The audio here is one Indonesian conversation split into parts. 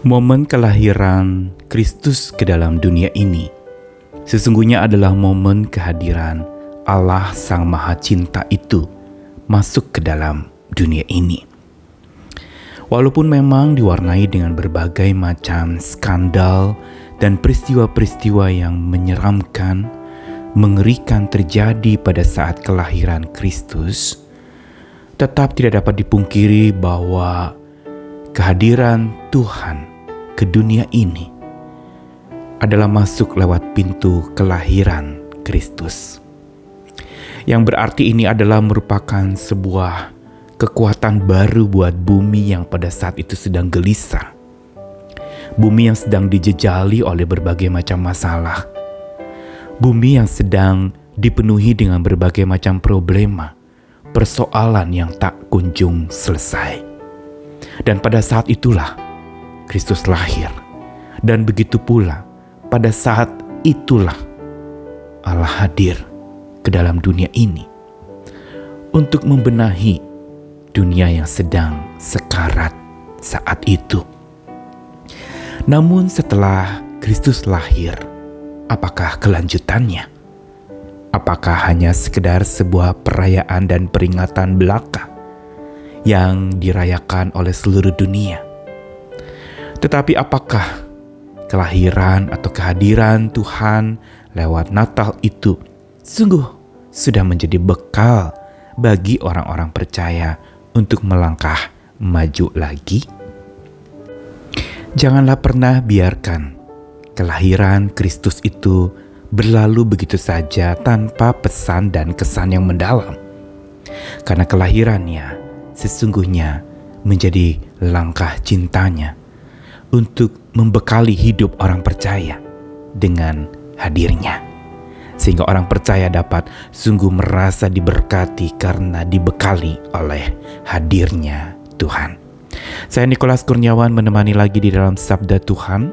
Momen kelahiran Kristus ke dalam dunia ini sesungguhnya adalah momen kehadiran Allah Sang Maha Cinta itu masuk ke dalam dunia ini. Walaupun memang diwarnai dengan berbagai macam skandal dan peristiwa-peristiwa yang menyeramkan, mengerikan terjadi pada saat kelahiran Kristus, tetap tidak dapat dipungkiri bahwa kehadiran Tuhan ke dunia ini adalah masuk lewat pintu kelahiran Kristus. Yang berarti ini adalah merupakan sebuah kekuatan baru buat bumi yang pada saat itu sedang gelisah. Bumi yang sedang dijejali oleh berbagai macam masalah. Bumi yang sedang dipenuhi dengan berbagai macam problema, persoalan yang tak kunjung selesai. Dan pada saat itulah Kristus lahir. Dan begitu pula pada saat itulah Allah hadir ke dalam dunia ini untuk membenahi dunia yang sedang sekarat saat itu. Namun setelah Kristus lahir, apakah kelanjutannya? Apakah hanya sekedar sebuah perayaan dan peringatan belaka yang dirayakan oleh seluruh dunia? Tetapi apakah kelahiran atau kehadiran Tuhan lewat Natal itu sungguh sudah menjadi bekal bagi orang-orang percaya untuk melangkah maju lagi? Janganlah pernah biarkan kelahiran Kristus itu berlalu begitu saja tanpa pesan dan kesan yang mendalam. Karena kelahirannya sesungguhnya menjadi langkah cintanya untuk membekali hidup orang percaya dengan hadirnya. Sehingga orang percaya dapat sungguh merasa diberkati karena dibekali oleh hadirnya Tuhan. Saya Nikolas Kurniawan menemani lagi di dalam Sabda Tuhan.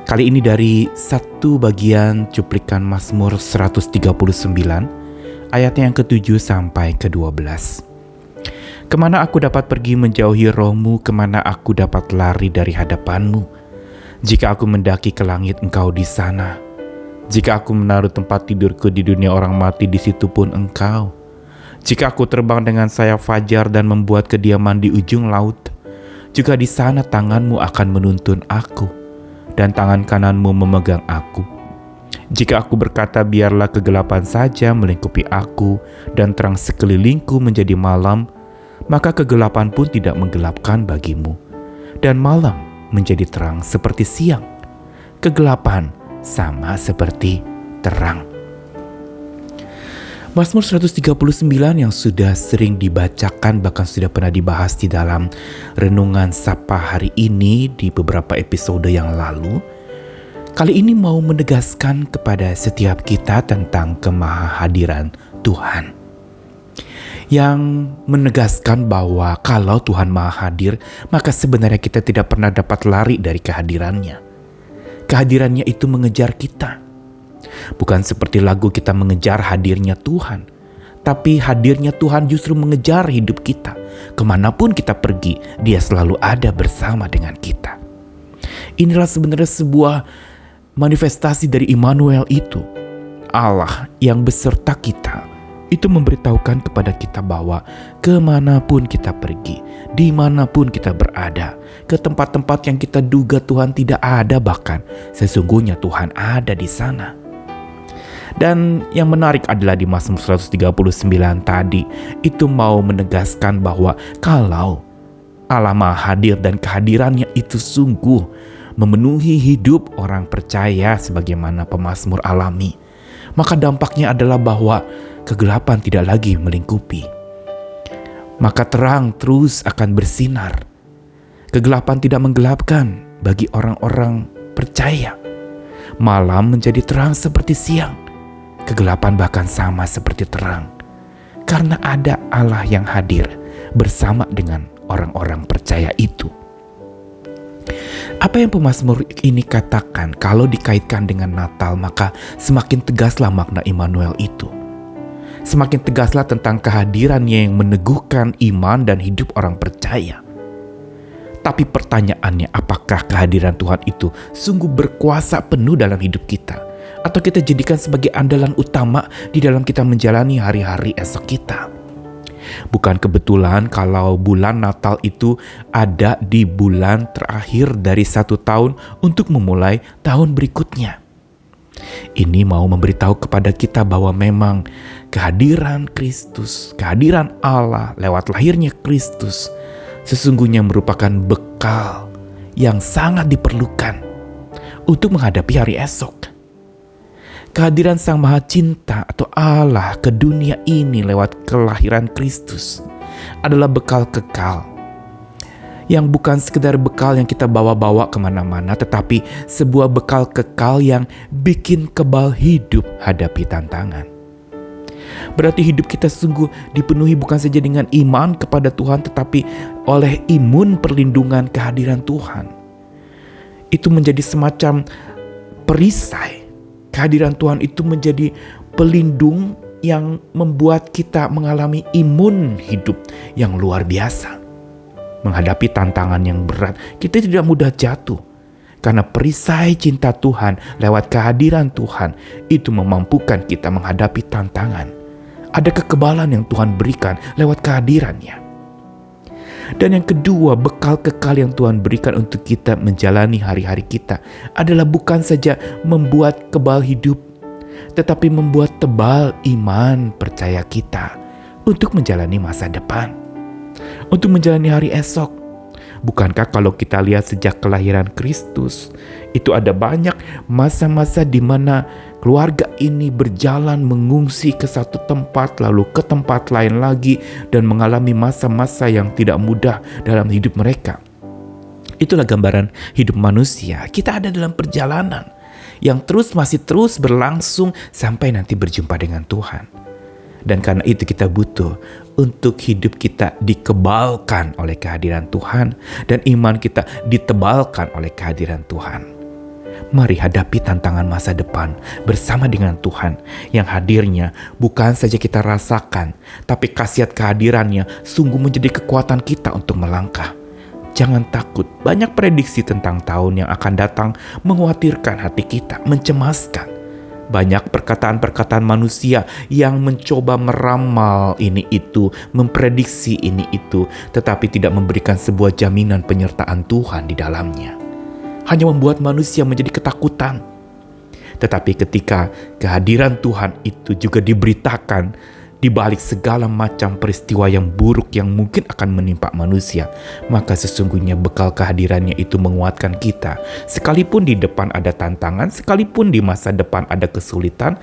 Kali ini dari satu bagian cuplikan Mazmur 139 ayatnya yang ke-7 sampai ke-12. Kemana aku dapat pergi menjauhi roh-Mu, kemana aku dapat lari dari hadapan-Mu? Jika aku mendaki ke langit, Engkau di sana. Jika aku menaruh tempat tidurku di dunia orang mati, di situ pun Engkau. Jika aku terbang dengan sayap fajar dan membuat kediaman di ujung laut, juga di sana tangan-Mu akan menuntun aku, dan tangan kanan-Mu memegang aku. Jika aku berkata biarlah kegelapan saja melingkupi aku, dan terang sekelilingku menjadi malam, maka kegelapan pun tidak menggelapkan bagimu, dan malam menjadi terang seperti siang. Kegelapan sama seperti terang. Mazmur 139 yang sudah sering dibacakan, bahkan sudah pernah dibahas di dalam renungan Sapa hari ini di beberapa episode yang lalu, kali ini mau menegaskan kepada setiap kita tentang kemahahadiran Tuhan. Yang menegaskan bahwa kalau Tuhan Maha Hadir, maka sebenarnya kita tidak pernah dapat lari dari kehadirannya. Kehadirannya itu mengejar kita. Bukan seperti lagu kita mengejar hadirnya Tuhan, tapi hadirnya Tuhan justru mengejar hidup kita. Kemanapun kita pergi, Dia selalu ada bersama dengan kita. Inilah sebenarnya sebuah manifestasi dari Immanuel itu. Allah yang beserta kita. Itu memberitahukan kepada kita bahwa kemanapun kita pergi, dimanapun kita berada, ke tempat-tempat yang kita duga Tuhan tidak ada, bahkan sesungguhnya Tuhan ada di sana. Dan yang menarik adalah di Mazmur 139 tadi, itu mau menegaskan bahwa kalau Allah Maha Hadir dan kehadirannya itu sungguh memenuhi hidup orang percaya sebagaimana pemazmur alami, maka dampaknya adalah bahwa kegelapan tidak lagi melingkupi. Maka terang terus akan bersinar. Kegelapan tidak menggelapkan bagi orang-orang percaya. Malam menjadi terang seperti siang. Kegelapan bahkan sama seperti terang. Karena ada Allah yang hadir bersama dengan orang-orang percaya itu. Apa yang pemazmur ini katakan kalau dikaitkan dengan Natal, maka semakin tegaslah makna Immanuel itu. Semakin tegaslah tentang kehadirannya yang meneguhkan iman dan hidup orang percaya. Tapi pertanyaannya, apakah kehadiran Tuhan itu sungguh berkuasa penuh dalam hidup kita? Atau kita jadikan sebagai andalan utama di dalam kita menjalani hari-hari esok kita? Bukan kebetulan kalau bulan Natal itu ada di bulan terakhir dari satu tahun untuk memulai tahun berikutnya. Ini mau memberitahu kepada kita bahwa memang kehadiran Kristus, kehadiran Allah lewat lahirnya Kristus sesungguhnya merupakan bekal yang sangat diperlukan untuk menghadapi hari esok. Kehadiran Sang Maha Cinta atau Allah ke dunia ini lewat kelahiran Kristus adalah bekal kekal. Yang bukan sekedar bekal yang kita bawa-bawa kemana-mana, tetapi sebuah bekal kekal yang bikin kebal hidup hadapi tantangan. Berarti hidup kita sungguh dipenuhi bukan saja dengan iman kepada Tuhan, tetapi oleh imun perlindungan kehadiran Tuhan. Itu menjadi semacam perisai. Kehadiran Tuhan itu menjadi pelindung yang membuat kita mengalami imun hidup yang luar biasa. Menghadapi tantangan yang berat, kita tidak mudah jatuh. Karena perisai cinta Tuhan lewat kehadiran Tuhan itu memampukan kita menghadapi tantangan. Ada kekebalan yang Tuhan berikan lewat kehadirannya. Dan yang kedua, bekal kekal yang Tuhan berikan untuk kita menjalani hari-hari kita adalah bukan saja membuat kebal hidup, tetapi membuat tebal iman percaya kita untuk menjalani masa depan, untuk menjalani hari esok. Bukankah kalau kita lihat sejak kelahiran Kristus, itu ada banyak masa-masa di mana keluarga ini berjalan mengungsi ke satu tempat lalu ke tempat lain lagi dan mengalami masa-masa yang tidak mudah dalam hidup mereka. Itulah gambaran hidup manusia. Kita ada dalam perjalanan yang masih terus berlangsung sampai nanti berjumpa dengan Tuhan. Dan karena itu kita butuh untuk hidup kita dikebalkan oleh kehadiran Tuhan dan iman kita ditebalkan oleh kehadiran Tuhan. Mari hadapi tantangan masa depan bersama dengan Tuhan yang hadirnya bukan saja kita rasakan, tapi khasiat kehadirannya sungguh menjadi kekuatan kita untuk melangkah. Jangan takut, banyak prediksi tentang tahun yang akan datang mengkhawatirkan hati kita, mencemaskan. Banyak perkataan-perkataan manusia yang mencoba meramal ini itu, memprediksi ini itu, tetapi tidak memberikan sebuah jaminan penyertaan Tuhan di dalamnya. Hanya membuat manusia menjadi ketakutan. Tetapi ketika kehadiran Tuhan itu juga diberitakan di balik segala macam peristiwa yang buruk yang mungkin akan menimpa manusia, maka sesungguhnya bekal kehadirannya itu menguatkan kita. Sekalipun di depan ada tantangan, sekalipun di masa depan ada kesulitan,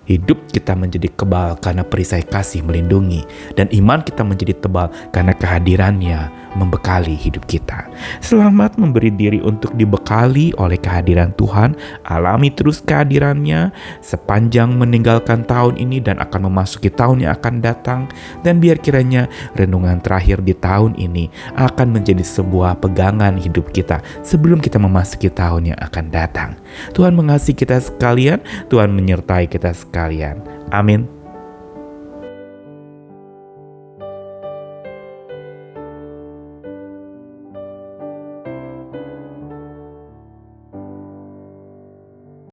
hidup kita menjadi kebal karena perisai kasih melindungi, dan iman kita menjadi tebal karena kehadirannya membekali hidup kita. Selamat memberi diri untuk dibekali oleh kehadiran Tuhan. Alami terus kehadirannya sepanjang meninggalkan tahun ini dan akan memasuki tahun yang akan datang. Dan biar kiranya renungan terakhir di tahun ini akan menjadi sebuah pegangan hidup kita sebelum kita memasuki tahun yang akan datang. Tuhan mengasihi kita sekalian, Tuhan menyertai kita sekalian. Amin.